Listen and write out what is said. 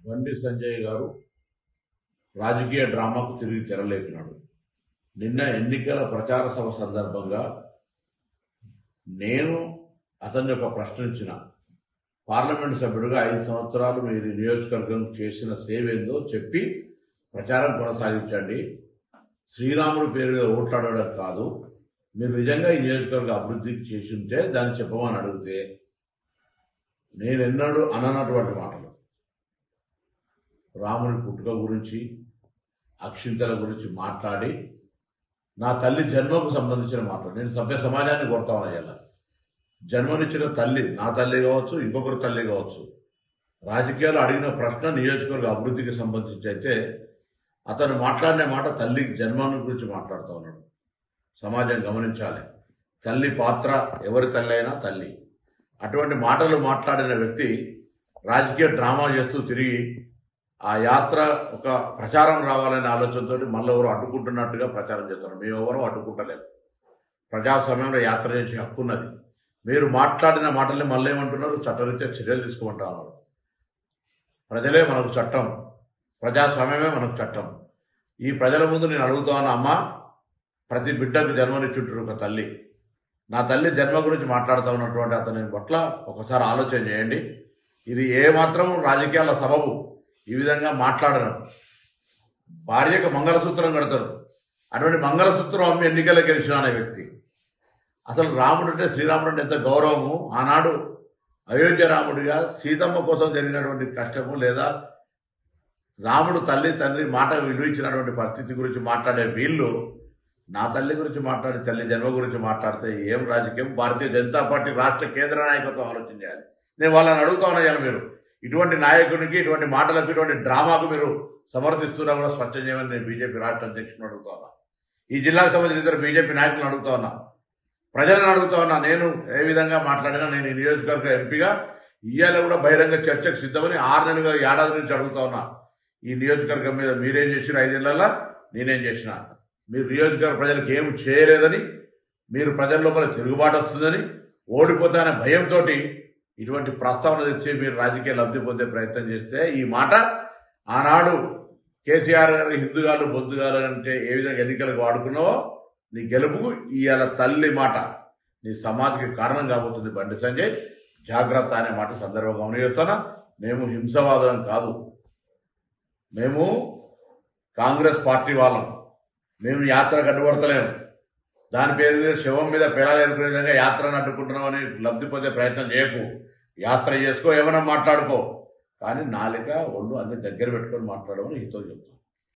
బండి సంజయ్ గారు రాజకీయ డ్రామాకు తిరిగి తెరలేపినాడు. నిన్న ఎన్నికల ప్రచార సభ సందర్భంగా నేను అతన్ని ఒక ప్రశ్నించిన, పార్లమెంటు సభ్యుడిగా 5 సంవత్సరాలు మీరు నియోజకవర్గం చేసిన సేవ ఏందో చెప్పి ప్రచారం కొనసాగించండి. శ్రీరాముడి పేరు మీద ఓట్లాడడం కాదు, మీరు నిజంగా ఈ నియోజకవర్గ అభివృద్ధికి చేసి ఉంటే దాన్ని చెప్పమని అడిగితే నేను ఎన్నడూ అననటువంటి మాటలు, రాముని పుట్టుక గురించి అక్షింతల గురించి మాట్లాడి నా తల్లి జన్మకు సంబంధించిన మాటలు, నేను సభ్య సమాజాన్ని కొడతామయ్యాల. జన్మనిచ్చిన తల్లి, నా తల్లి కావచ్చు, ఇంకొకరి తల్లి కావచ్చు, రాజకీయాలు అడిగిన ప్రశ్న నియోజకవర్గ అభివృద్ధికి సంబంధించి అయితే అతను మాట్లాడిన మాట తల్లి జన్మను గురించి మాట్లాడుతూ ఉన్నాడు. సమాజం గమనించాలి, తల్లి పాత్ర, ఎవరి తల్లి అయినా తల్లి. అటువంటి మాటలు మాట్లాడిన వ్యక్తి రాజకీయ డ్రామా చేస్తూ తిరిగి ఆ యాత్ర ఒక ప్రచారం రావాలనే ఆలోచనతో మళ్ళీ ఎవరు అడ్డుకుంటున్నట్టుగా ప్రచారం చేస్తున్నారు. మేమెవరూ అడ్డుకుంటలేము. ప్రజాస్వామ్యంలో యాత్ర చేసే హక్కు ఉన్నది. మీరు మాట్లాడిన మాటల్ని మళ్ళీ ఏమంటున్నారు, చట్టరీత్యా చర్యలు తీసుకుంటా ఉన్నారు. ప్రజలే మనకు చట్టం, ప్రజాస్వామ్యమే మనకు చట్టం. ఈ ప్రజల ముందు నేను అడుగుతా ఉన్నా, అమ్మ, ప్రతి బిడ్డకు జన్మనిచ్చుంటారు ఒక తల్లి. నా తల్లి జన్మ గురించి మాట్లాడుతూ ఉన్నటువంటి అతని పట్ల ఒకసారి ఆలోచన చేయండి. ఇది ఏమాత్రం రాజకీయాల సబబు ఈ విధంగా మాట్లాడడం. భార్యకు మంగళసూత్రం కడతాడు, అటువంటి మంగళసూత్రం అమ్మి ఎన్నికల్లో గెలిచిన అనే వ్యక్తి. అసలు రాముడు అంటే, శ్రీరాముడు అంటే ఎంత గౌరవము. ఆనాడు అయోధ్య రాముడిగా సీతమ్మ కోసం జరిగినటువంటి కష్టము, లేదా రాముడు తల్లి తండ్రి మాట విలువించినటువంటి పరిస్థితి గురించి మాట్లాడే వీళ్ళు నా తల్లి గురించి మాట్లాడి తల్లి జన్మ గురించి మాట్లాడితే ఏం రాజకీయం? భారతీయ జనతా పార్టీ రాష్ట్ర కేంద్ర నాయకత్వం ఆలోచన చేయాలి. నేను వాళ్ళని అడుగుతా ఉన్నాను, మీరు ఇటువంటి నాయకునికి, ఇటువంటి మాటలకు, ఇటువంటి డ్రామాకు మీరు సమర్థిస్తున్నా కూడా స్పష్టం చేయమని నేను బీజేపీ రాష్ట్ర అధ్యక్షుని అడుగుతా ఉన్నా. ఈ జిల్లాకు సంబంధించిన ఇద్దరు బీజేపీ నాయకులను అడుగుతా ఉన్నా, ప్రజలను అడుగుతా ఉన్నా. నేను ఏ విధంగా మాట్లాడినా నేను ఈ నియోజకవర్గ ఎంపీగా ఇవాళ కూడా బహిరంగ చర్చకు సిద్ధమని 6 నెలలుగా, ఏడాది నుంచి అడుగుతా ఉన్నా. ఈ నియోజకవర్గం మీద మీరేం చేసినా 5 ఏళ్లలో నేనేం చేసిన, మీరు నియోజకవర్గ ప్రజలకు ఏమి చేయలేదని, మీరు ప్రజల లోపల తిరుగుబాటు వస్తుందని, ఓడిపోతానే భయంతో ఇటువంటి ప్రస్తావన తెచ్చి మీరు రాజకీయ లబ్ధి పొందే ప్రయత్నం చేస్తే, ఈ మాట ఆనాడు కేసీఆర్ గారు హిందుగాలు బొద్దుగాలు అంటే ఏ విధంగా ఎన్నికలకు వాడుకున్నావో, నీ గెలుపుకు ఇవాళ తల్లి మాట నీ సమాధికి కారణం కాబోతుంది. బండి సంజయ్, జాగ్రత్త అనే మాట సందర్భంగా గమనిస్తున్నా. మేము హింసవాదులం కాదు, మేము కాంగ్రెస్ పార్టీ వాళ్ళం. మేము యాత్రకు అడ్డుపడతలేము. దాని పేరు మీద శవం మీద పిల్లలు ఏర్పడే విధంగా యాత్రను అడ్డుకుంటున్నామని లబ్ధి పొందే ప్రయత్నం చేయకు. యాత్ర చేసుకో, ఏమైనా మాట్లాడుకో, కానీ నాలుక ఒళ్ళు అన్ని దగ్గర పెట్టుకొని మాట్లాడమని హితో చెప్తాం.